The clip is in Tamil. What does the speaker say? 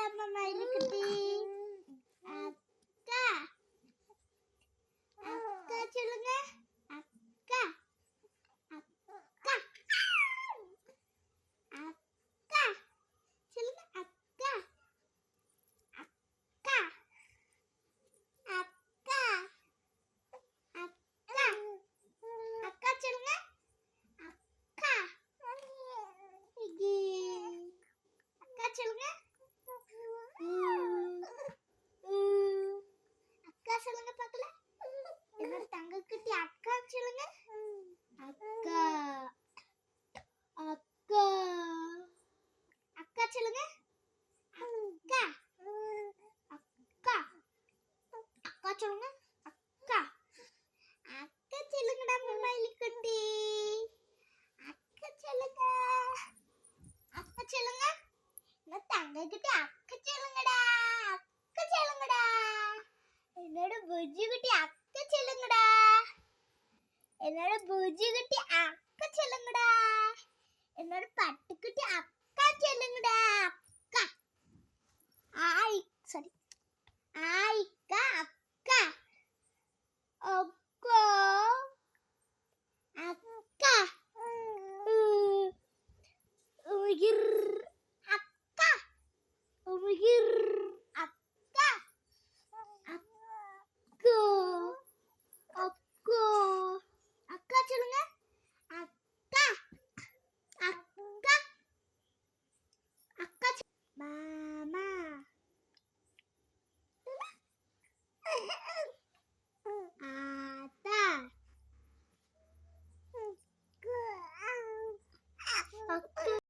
சொல்லுங்கடாமா மயிலுக்குட்டி. அக்கா அக்கா சொல்லுங்க. அக்கா அக்கா அக்கா சொல்லுங்க. அக்கா அக்கா அக்கா அக்கா அக்கா சொல்லுங்க. அக்கா அக்கா சொல்லுங்க. அக்கா சொல்லுங்க பார்க்கலாம். என்னோட தங்கக்குட்டி அக்கா சொல்லுங்க. அக்கா அக்கா அக்கா சொல்லுங்க. அக்கா அக்கா அக்கா சொல்லுங்க. அக்கா அக்கா சொல்லுங்கடா மயிலுக்குட்டி. அக்கா சொல்லுங்க. அக்கா சொல்லுங்க. நான் தங்கக்குட்டி அக்கா சொல்லுங்கடா. அக்கா சொல்லுங்கடா. என்னோட புஜ்ஜி குட்டி அக்கா சொல்லுங்கடா. என்னோட புஜ்ஜி குட்டி அக்கா சொல்லுங்கடா. என்னோட பட்டுக்குட்டி அக்கா சொல்லுங்கடா. அக்கா சாரி ஆயிக்கா அக்கா அக்கா அக்கா